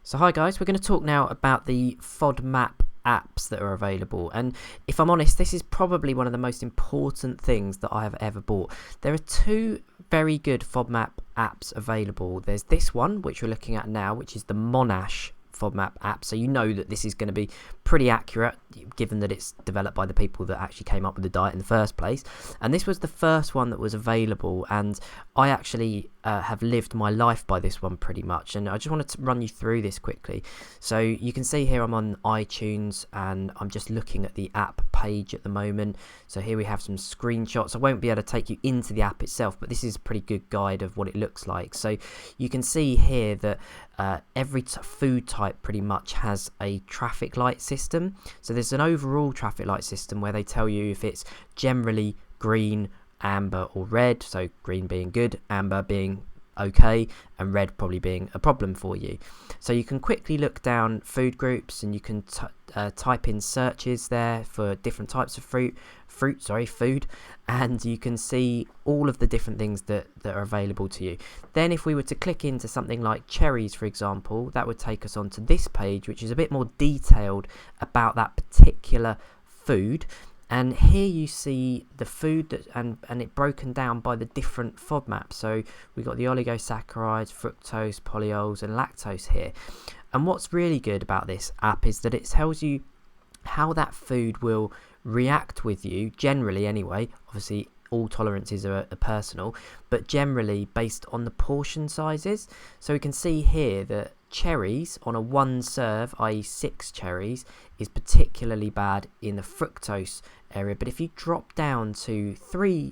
So hi guys, we're going to talk now about the FODMAP apps that are available, and if I'm honest, this is probably one of the most important things that I have ever bought. There are two very good FODMAP apps available. There's this one which we're looking at now, which is the Monash FODMAP app, so you know that this is going to be pretty accurate given that it's developed by the people that actually came up with the diet in the first place. And this was the first one that was available, and I actually have lived my life by this one pretty much, and I just wanted to run you through this quickly. So you can see here I'm on iTunes and I'm just looking at the app page at the moment. So here we have some screenshots. I won't be able to take you into the app itself, but this is a pretty good guide of what it looks like. So you can see here that every food type pretty much has a traffic light system. So there's an overall traffic light system where they tell you if it's generally green, amber or red, so green being good, amber being okay, and red probably being a problem for you. So you can quickly look down food groups and you can type in searches there for different types of food, and you can see all of the different things that are available to you. Then if we were to click into something like cherries, for example, that would take us onto this page, which is a bit more detailed about that particular food. And here you see the food that and it broken down by the different FODMAPs. So we've got the oligosaccharides, fructose, polyols and lactose here. And what's really good about this app is that it tells you how that food will react with you, generally anyway. Obviously all tolerances are personal, but generally based on the portion sizes. So we can see here that cherries on a one serve, i.e. 6 cherries, is particularly bad in the fructose area, but if you drop down to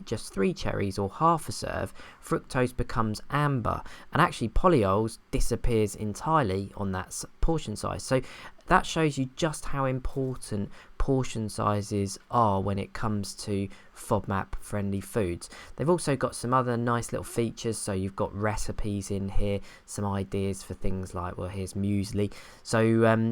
just three cherries or half a serve, fructose becomes amber, and actually polyols disappears entirely on that portion size. So that shows you just how important portion sizes are when it comes to FODMAP friendly foods. They've also got some other nice little features, so you've got recipes in here, some ideas for things like, well, here's muesli. So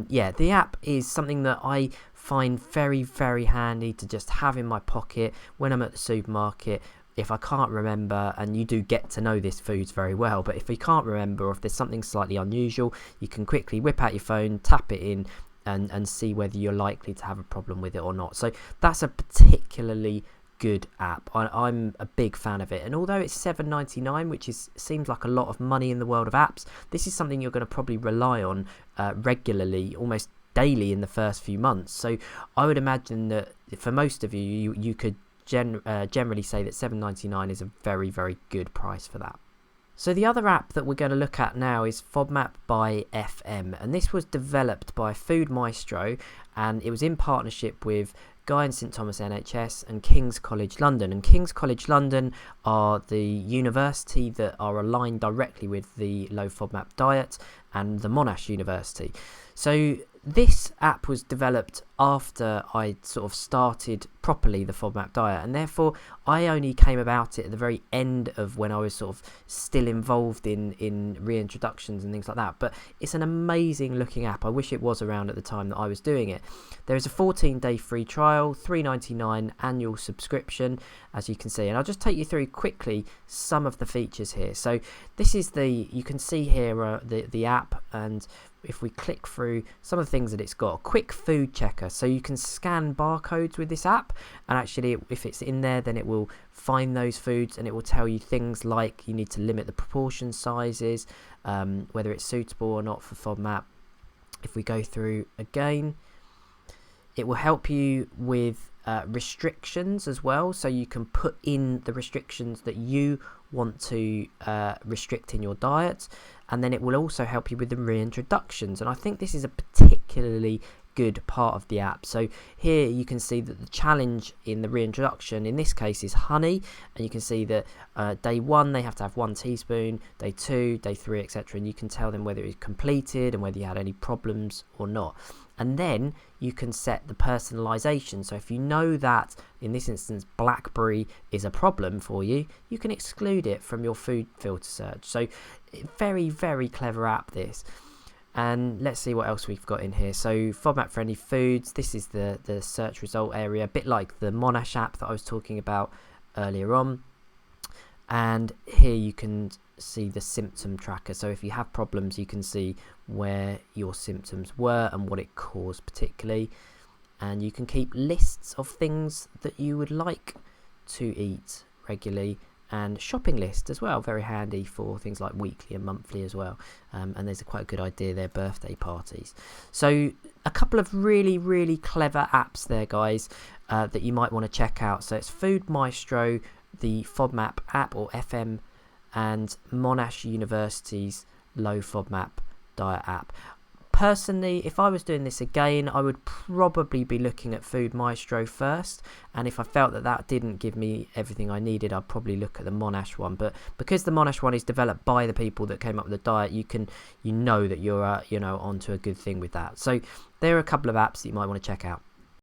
yeah, the app is something that I find very, very handy to just have in my pocket when I'm at the supermarket. If I can't remember, and you do get to know this foods very well, but if you can't remember or if there's something slightly unusual, you can quickly whip out your phone, tap it in and see whether you're likely to have a problem with it or not. So that's a particularly good app. I'm a big fan of it, and although it's $7.99, which seems like a lot of money in the world of apps, this is something you're going to probably rely on regularly, almost daily in the first few months. So I would imagine that for most of you could generally say that $7.99 is a very, very good price for that. So the other app that we're going to look at now is FODMAP by FM, and this was developed by Food Maestro, and it was in partnership with Guy and St Thomas NHS and King's College London. And King's College London are the university that are aligned directly with the low FODMAP diet, and the Monash University. So this app was developed after I sort of started properly the FODMAP diet, and therefore I only came about it at the very end of when I was sort of still involved in reintroductions and things like that. But it's an amazing looking app. I wish it was around at the time that I was doing it. There is a 14-day free trial, $3.99 annual subscription, as you can see, and I'll just take you through quickly some of the features here. So this is you can see here the app, and if we click through some of the things that it's got, a quick food checker, so you can scan barcodes with this app, and actually if it's in there then it will find those foods, and it will tell you things like you need to limit the proportion sizes, whether it's suitable or not for FODMAP. If we go through again, it will help you with restrictions as well, so you can put in the restrictions that you want to restrict in your diet, and then it will also help you with the reintroductions, and I think this is a particularly good part of the app. So here you can see that the challenge in the reintroduction in this case is honey, and you can see that day 1 they have to have 1 teaspoon, day 2, day 3, etc., and you can tell them whether it's completed and whether you had any problems or not. And then you can set the personalization, so if you know that in this instance blackberry is a problem for you, you can exclude it from your food filter search. So very, very clever app this. And let's see what else we've got in here. So FODMAP friendly foods, this is the search result area, a bit like the Monash app that I was talking about earlier on. and here you can see the symptom tracker. So if you have problems, you can see where your symptoms were and what it caused particularly, and you can keep lists of things that you would like to eat regularly, and shopping list as well, very handy for things like weekly and monthly as well. And there's a quite a good idea there, birthday parties. So a couple of really clever apps there, guys, that you might want to check out. So it's Food Maestro, the FODMAP app, or FM, and Monash University's low FODMAP diet app. Personally, if I was doing this again, I would probably be looking at Food Maestro first, and if I felt that that didn't give me everything I needed, I'd probably look at the Monash one. But because the Monash one is developed by the people that came up with the diet, you know that you're onto a good thing with that. So there are a couple of apps that you might want to check out.